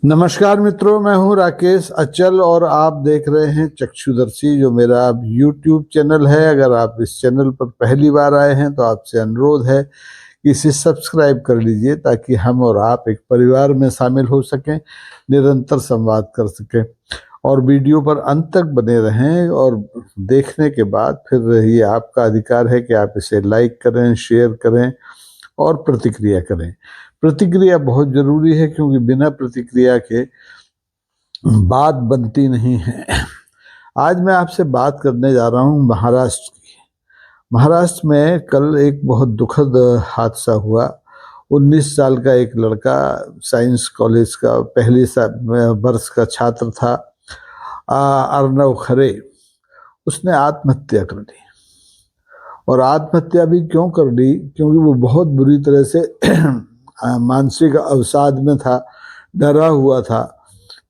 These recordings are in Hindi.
नमस्कार मित्रों, मैं हूं राकेश अचल और आप देख रहे हैं चक्षुदर्शी, जो मेरा अब YouTube चैनल है। अगर आप इस चैनल पर पहली बार आए हैं तो आपसे अनुरोध है कि इसे सब्सक्राइब कर लीजिए, ताकि हम और आप एक परिवार में शामिल हो सकें, निरंतर संवाद कर सकें और वीडियो पर अंत तक बने रहें। और देखने के बाद फिर ये आपका अधिकार है कि आप इसे लाइक करें, शेयर करें और प्रतिक्रिया करें। प्रतिक्रिया बहुत जरूरी है, क्योंकि बिना प्रतिक्रिया के बात बनती नहीं है। आज मैं आपसे बात करने जा रहा हूं महाराष्ट्र की। महाराष्ट्र में कल एक बहुत दुखद हादसा हुआ। 19 साल का एक लड़का, साइंस कॉलेज का पहले वर्ष का छात्र था, अर्नव खरे, उसने आत्महत्या कर ली। और आत्महत्या भी क्यों कर ली? क्योंकि वो बहुत बुरी तरह से मानसिक अवसाद में था, डरा हुआ था।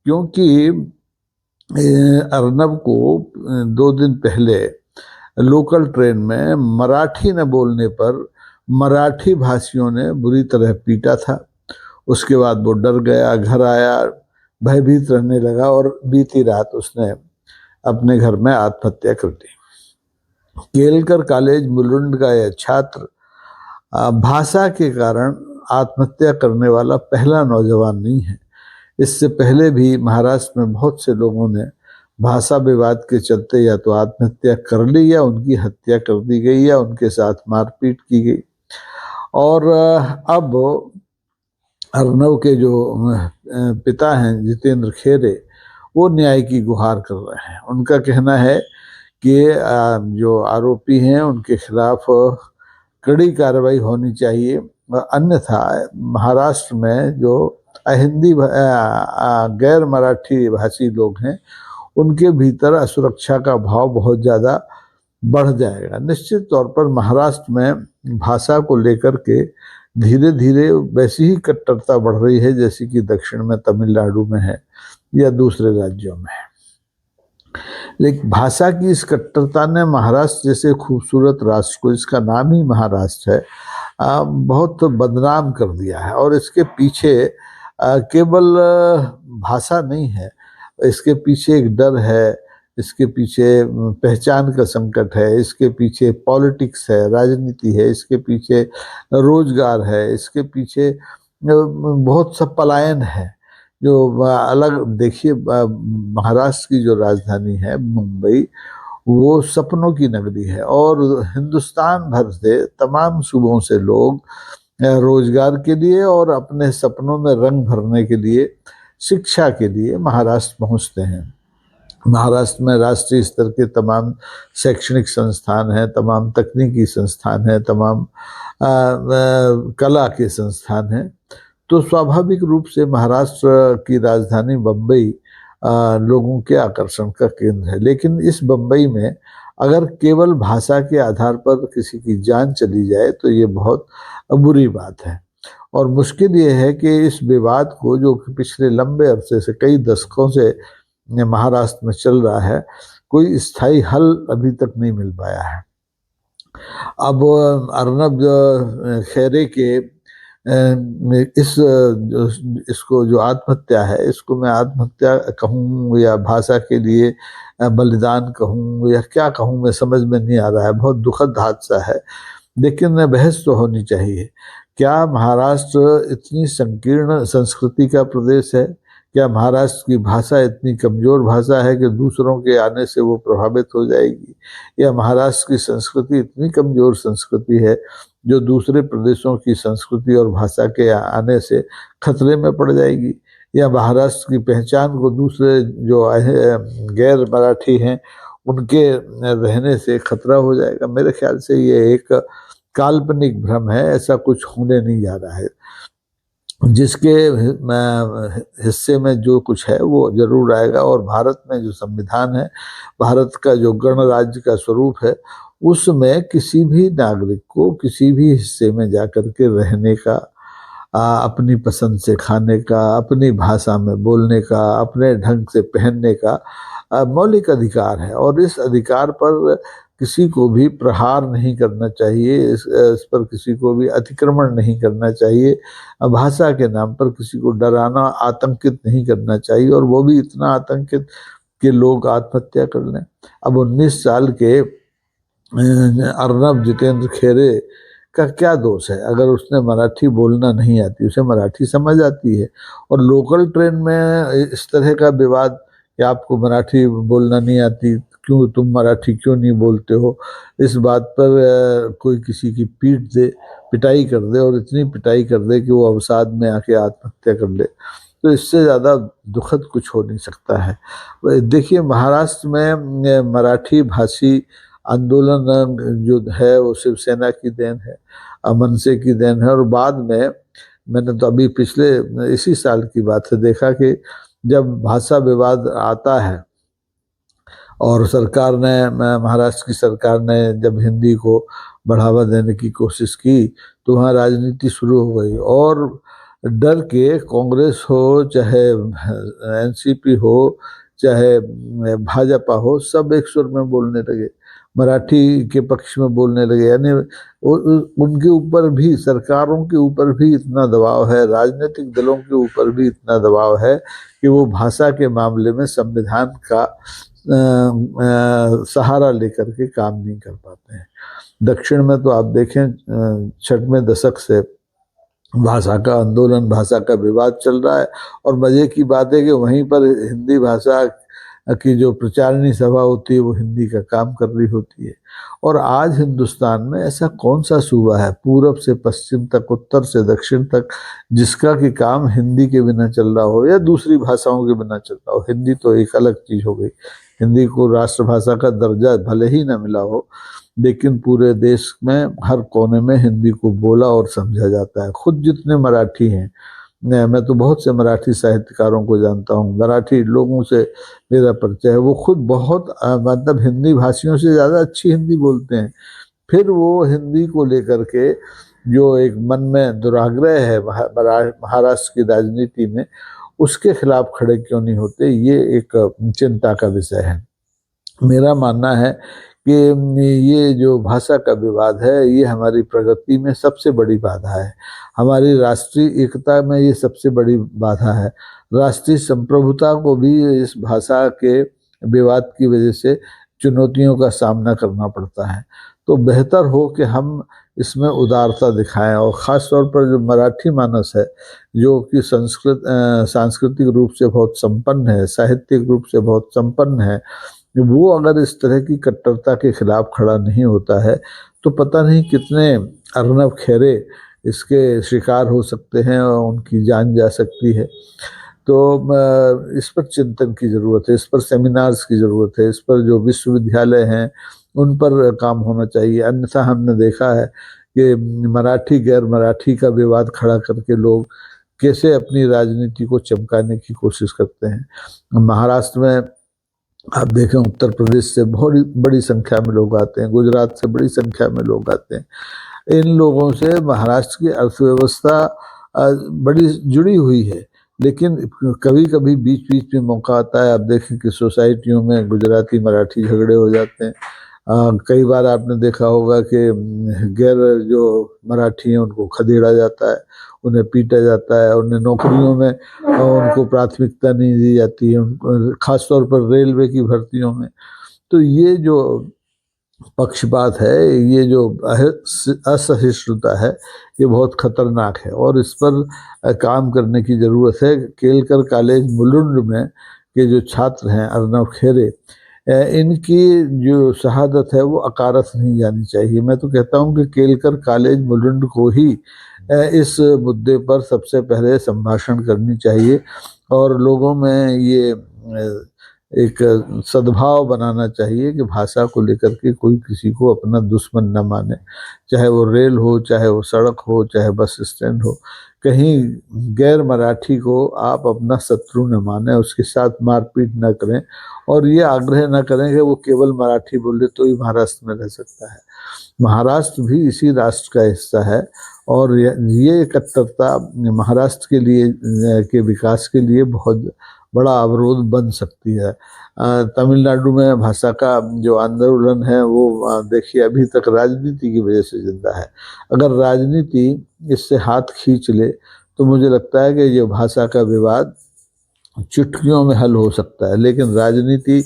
क्योंकि अर्नब को 2 दिन पहले लोकल ट्रेन में मराठी न बोलने पर मराठी भाषियों ने बुरी तरह पीटा था। उसके बाद वो डर गया, घर आया, भयभीत रहने लगा और बीती रात उसने अपने घर में आत्महत्या कर ली। केलकर कॉलेज मुलुंड का यह छात्र भाषा के कारण आत्महत्या करने वाला पहला नौजवान नहीं है। इससे पहले भी महाराष्ट्र में बहुत से लोगों ने भाषा विवाद के चलते या तो आत्महत्या कर ली, या उनकी हत्या कर दी गई, या उनके साथ मारपीट की गई। और अब अर्नव के जो पिता हैं जितेंद्र खेरे, वो न्याय की गुहार कर रहे हैं। उनका कहना है कि जो आरोपी हैं उनके खिलाफ कड़ी कार्रवाई होनी चाहिए, अन्यथा महाराष्ट्र में जो हिंदी गैर मराठी भाषी लोग हैं उनके भीतर असुरक्षा का भाव बहुत ज़्यादा बढ़ जाएगा। निश्चित तौर पर महाराष्ट्र में भाषा को लेकर के धीरे धीरे वैसी ही कट्टरता बढ़ रही है जैसी कि दक्षिण में तमिलनाडु में है या दूसरे राज्यों में है। लेकिन भाषा की इस कट्टरता ने महाराष्ट्र जैसे खूबसूरत राष्ट्र को, इसका नाम ही महाराष्ट्र है, बहुत बदनाम कर दिया है। और इसके पीछे केवल भाषा नहीं है, इसके पीछे एक डर है, इसके पीछे पहचान का संकट है, इसके पीछे पॉलिटिक्स है, राजनीति है, इसके पीछे रोजगार है, इसके पीछे बहुत सा पलायन है। जो अलग देखिए, महाराष्ट्र की जो राजधानी है मुंबई, वो सपनों की नगरी है और हिंदुस्तान भर से तमाम सूबों से लोग रोजगार के लिए और अपने सपनों में रंग भरने के लिए, शिक्षा के लिए महाराष्ट्र पहुंचते हैं। महाराष्ट्र में राष्ट्रीय स्तर के तमाम शैक्षणिक संस्थान हैं, तमाम तकनीकी संस्थान हैं, तमाम कला के संस्थान हैं। तो स्वाभाविक रूप से महाराष्ट्र की राजधानी बम्बई लोगों के आकर्षण का केंद्र है। लेकिन इस बम्बई में अगर केवल भाषा के आधार पर किसी की जान चली जाए तो ये बहुत बुरी बात है। और मुश्किल ये है कि इस विवाद को, जो पिछले लंबे अरसे से, कई दशकों से महाराष्ट्र में चल रहा है, कोई स्थायी हल अभी तक नहीं मिल पाया है। अब अर्नब खैरे के इसको जो आत्महत्या है, इसको मैं आत्महत्या कहूँ या भाषा के लिए बलिदान कहूँ या क्या कहूँ, मैं समझ में नहीं आ रहा है। बहुत दुखद हादसा है, लेकिन बहस तो होनी चाहिए। क्या महाराष्ट्र इतनी संकीर्ण संस्कृति का प्रदेश है? क्या महाराष्ट्र की भाषा इतनी कमजोर भाषा है कि दूसरों के आने से वो प्रभावित हो जाएगी? या महाराष्ट्र की संस्कृति इतनी कमजोर संस्कृति है जो दूसरे प्रदेशों की संस्कृति और भाषा के आने से खतरे में पड़ जाएगी? या महाराष्ट्र की पहचान को दूसरे जो गैर मराठी हैं उनके रहने से खतरा हो जाएगा? मेरे ख्याल से ये एक काल्पनिक भ्रम है, ऐसा कुछ होने नहीं जा रहा है। जिसके हिस्से में जो कुछ है वो जरूर आएगा। और भारत में जो संविधान है, भारत का जो गणराज्य का स्वरूप है, उसमें किसी भी नागरिक को किसी भी हिस्से में जाकर के रहने का, अपनी पसंद से खाने का, अपनी भाषा में बोलने का, अपने ढंग से पहनने का मौलिक अधिकार है। और इस अधिकार पर किसी को भी प्रहार नहीं करना चाहिए, इस पर किसी को भी अतिक्रमण नहीं करना चाहिए, भाषा के नाम पर किसी को डराना, आतंकित नहीं करना चाहिए, और वो भी इतना आतंकित कि लोग आत्महत्या कर लें। अब 19 साल के अर्नब जितेंद्र खेरे का क्या दोष है? अगर उसने मराठी बोलना नहीं आती, उसे मराठी समझ आती है, और लोकल ट्रेन में इस तरह का विवाद कि आपको मराठी बोलना नहीं आती, क्यों तुम मराठी क्यों नहीं बोलते हो, इस बात पर कोई किसी की पिटाई कर दे, और इतनी पिटाई कर दे कि वो अवसाद में आके आत्महत्या कर ले, तो इससे ज़्यादा दुखद कुछ हो नहीं सकता है। देखिए, महाराष्ट्र में मराठी भाषी आंदोलन जो है वो शिवसेना की देन है, मनसे की देन है, और बाद में मैंने तो अभी पिछले इसी साल की बात है देखा कि जब भाषा विवाद आता है और सरकार ने, महाराष्ट्र की सरकार ने जब हिंदी को बढ़ावा देने की कोशिश की, तो वहाँ राजनीति शुरू हो गई, और डर के कांग्रेस हो चाहे एनसीपी हो चाहे भाजपा हो, सब एक सुर में बोलने लगे, मराठी के पक्ष में बोलने लगे। यानी उनके ऊपर भी, सरकारों के ऊपर भी इतना दबाव है, राजनीतिक दलों के ऊपर भी इतना दबाव है कि वो भाषा के मामले में संविधान का सहारा लेकर के काम नहीं कर पाते हैं। दक्षिण में तो आप देखें 60वें दशक से भाषा का आंदोलन, भाषा का विवाद चल रहा है, और मजे की बात है कि वहीं पर हिंदी भाषा की जो प्रचारणी सभा होती है वो हिंदी का काम कर रही होती है। और आज हिंदुस्तान में ऐसा कौन सा सूबा है पूरब से पश्चिम तक, उत्तर से दक्षिण तक, जिसका कि काम हिंदी के बिना चल रहा हो या दूसरी भाषाओं के बिना चल रहा हो? हिंदी तो एक अलग चीज हो गई, हिंदी को राष्ट्रभाषा का दर्जा भले ही न मिला हो, लेकिन पूरे देश में हर कोने में हिंदी को बोला और समझा जाता है। खुद जितने मराठी हैं, मैं तो बहुत से मराठी साहित्यकारों को जानता हूँ, मराठी लोगों से मेरा परिचय है, वो खुद बहुत मतलब हिंदी भाषियों से ज़्यादा अच्छी हिंदी बोलते हैं। फिर वो हिंदी को लेकर के जो एक मन में दुराग्रह है महाराष्ट्र की राजनीति में, उसके खिलाफ खड़े क्यों नहीं होते, ये एक चिंता का विषय है। मेरा मानना है कि ये जो भाषा का विवाद है ये हमारी प्रगति में सबसे बड़ी बाधा है, हमारी राष्ट्रीय एकता में ये सबसे बड़ी बाधा है, राष्ट्रीय संप्रभुता को भी इस भाषा के विवाद की वजह से चुनौतियों का सामना करना पड़ता है। तो बेहतर हो कि हम इसमें उदारता दिखाएं, और ख़ास तौर पर जो मराठी मानस है, जो कि सांस्कृतिक रूप से बहुत संपन्न है, साहित्यिक रूप से बहुत संपन्न है, वो अगर इस तरह की कट्टरता के खिलाफ खड़ा नहीं होता है तो पता नहीं कितने अर्नब खेरे इसके शिकार हो सकते हैं और उनकी जान जा सकती है। तो इस पर चिंतन की ज़रूरत है, इस पर सेमिनार्स की ज़रूरत है, इस पर जो विश्वविद्यालय हैं उन पर काम होना चाहिए। अन्यथा हमने देखा है कि मराठी गैर मराठी का विवाद खड़ा करके लोग कैसे अपनी राजनीति को चमकाने की कोशिश करते हैं। महाराष्ट्र में आप देखें, उत्तर प्रदेश से बहुत बड़ी संख्या में लोग आते हैं, गुजरात से बड़ी संख्या में लोग आते हैं। इन लोगों से महाराष्ट्र की अर्थव्यवस्था बड़ी जुड़ी हुई है, लेकिन कभी कभी बीच बीच में मौका आता है, आप देखें कि सोसाइटियों में गुजराती मराठी झगड़े हो जाते हैं। कई बार आपने देखा होगा कि गैर जो मराठी हैं उनको खदेड़ा जाता है, उन्हें पीटा जाता है, उन्हें नौकरियों में उनको प्राथमिकता नहीं दी जाती है, उनको खास तौर पर रेलवे की भर्तियों में। तो ये जो पक्षपात है, ये जो असहिष्णुता है, ये बहुत खतरनाक है और इस पर काम करने की ज़रूरत है। केलकर कॉलेज मुलुंड में के जो छात्र हैं अर्नब खेरे, इनकी जो शहादत है वो अकारथ नहीं जानी चाहिए। मैं तो कहता हूँ कि केलकर कॉलेज मुलुंड को ही इस मुद्दे पर सबसे पहले संभाषण करनी चाहिए और लोगों में ये एक सद्भाव बनाना चाहिए कि भाषा को लेकर के कोई किसी को अपना दुश्मन न माने, चाहे वो रेल हो, चाहे वो सड़क हो, चाहे बस स्टैंड हो। कहीं गैर मराठी को आप अपना शत्रु न माने, उसके साथ मारपीट न करें और ये आग्रह न करें कि वो केवल मराठी बोले तो ही महाराष्ट्र में रह सकता है। महाराष्ट्र भी इसी राष्ट्र का हिस्सा है और ये कट्टरता महाराष्ट्र के लिए के विकास के लिए बहुत बड़ा अवरोध बन सकती है। तमिलनाडु में भाषा का जो आंदोलन है वो देखिए अभी तक राजनीति की वजह से जिंदा है। अगर राजनीति इससे हाथ खींच ले तो मुझे लगता है कि ये भाषा का विवाद चुटकियों में हल हो सकता है। लेकिन राजनीति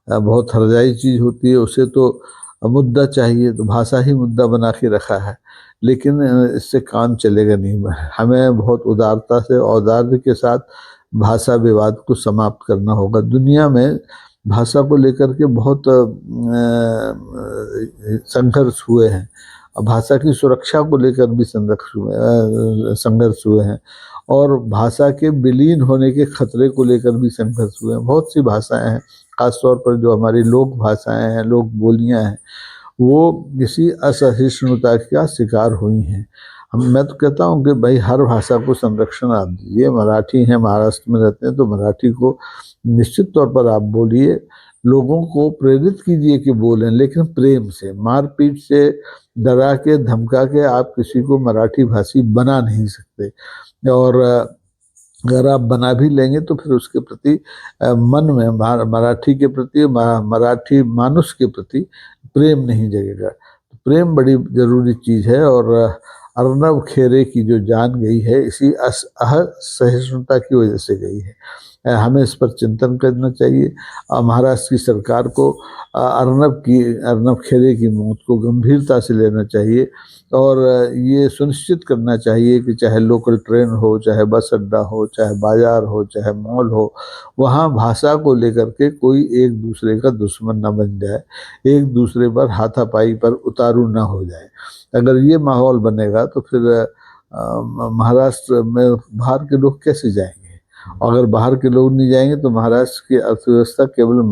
बहुत हरजाई चीज होती है, उसे तो मुद्दा चाहिए, तो भाषा ही मुद्दा बना के रखा है, लेकिन इससे काम चलेगा नहीं। हमें बहुत उदारता से औदार्य के साथ भाषा विवाद को समाप्त करना होगा। दुनिया में भाषा को लेकर के बहुत संघर्ष हुए हैं, भाषा की सुरक्षा को लेकर भी संघर्ष हुए हैं, और भाषा के विलीन होने के खतरे को लेकर भी संघर्ष हुए हैं। बहुत सी भाषाएं हैं, खासतौर पर जो हमारी लोक भाषाएं हैं, लोक बोलियां हैं, वो किसी असहिष्णुता का शिकार हुई हैं। मैं तो कहता हूँ कि भाई हर भाषा को संरक्षण आप दीजिए। मराठी हैं, महाराष्ट्र में रहते हैं, तो मराठी को निश्चित तौर पर आप बोलिए, लोगों को प्रेरित कीजिए कि बोलें, लेकिन प्रेम से। मारपीट से, डरा के, धमका के आप किसी को मराठी भाषी बना नहीं सकते। और अगर आप बना भी लेंगे तो फिर उसके प्रति मन में मराठी के प्रति, मराठी मानुष के प्रति प्रेम नहीं जगेगा। प्रेम बड़ी जरूरी चीज है, और अर्नब खेरे की जो जान गई है इसी असहिष्णुता की वजह से गई है। हमें इस पर चिंतन करना चाहिए। महाराष्ट्र की सरकार को अर्नब खेरे की मौत को गंभीरता से लेना चाहिए, और ये सुनिश्चित करना चाहिए कि चाहे लोकल ट्रेन हो, चाहे बस अड्डा हो, चाहे बाजार हो, चाहे मॉल हो, वहाँ भाषा को लेकर के कोई एक दूसरे का दुश्मन न बन जाए, एक दूसरे पर हाथापाई पर उतारू ना हो जाए। अगर ये माहौल बनेगा तो फिर महाराष्ट्र में बाहर के लोग कैसे जाएंगे? अगर बाहर के लोग नहीं जाएंगे तो महाराष्ट्र की अर्थव्यवस्था केवल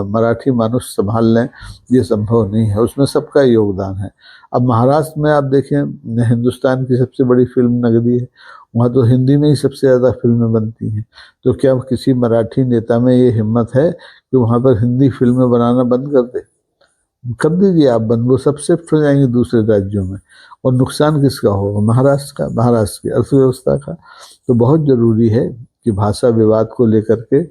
मराठी मानुष संभाल लें, ये संभव नहीं है, उसमें सबका योगदान है। अब महाराष्ट्र में आप देखें, हिंदुस्तान की सबसे बड़ी फिल्म नगरी है, वहाँ तो हिंदी में ही सबसे ज़्यादा फिल्में बनती हैं। तो क्या किसी मराठी नेता में ये हिम्मत है कि वहाँ पर हिंदी फिल्में बनाना बंद कर दे? कर दीजिए आप बंद, वो सब शिफ्ट हो जाएंगे दूसरे राज्यों में, और नुकसान किसका होगा? महाराष्ट्र का, महाराष्ट्र की अर्थव्यवस्था का। तो बहुत जरूरी है कि भाषा विवाद को लेकर के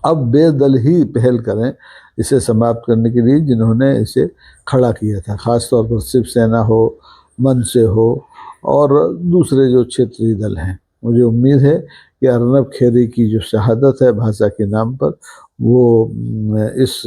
अब बेदल ही पहल करें इसे समाप्त करने के लिए, जिन्होंने इसे खड़ा किया था, खासतौर पर शिवसेना हो, मन से हो, और दूसरे जो क्षेत्रीय दल हैं। मुझे उम्मीद है कि अर्नब खेरे की जो शहादत है भाषा के नाम पर, वो इस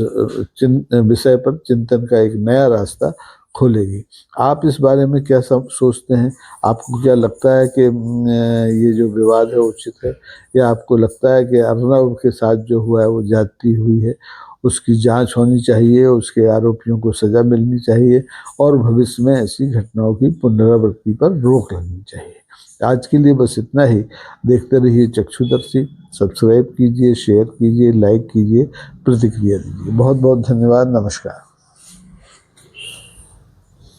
विषय पर चिंतन का एक नया रास्ता खोलेगी। आप इस बारे में क्या सब सोचते हैं? आपको क्या लगता है कि ये जो विवाद है उचित है, या आपको लगता है कि अर्नब के साथ जो हुआ है वो ज्यादती हुई है, उसकी जांच होनी चाहिए, उसके आरोपियों को सजा मिलनी चाहिए, और भविष्य में ऐसी घटनाओं की पुनरावृत्ति पर रोक लगनी चाहिए? आज के लिए बस इतना ही। देखते रहिए चक्षुदर्शी। सब्सक्राइब कीजिए, शेयर कीजिए, लाइक कीजिए, प्रतिक्रिया दीजिए। बहुत बहुत धन्यवाद। नमस्कार।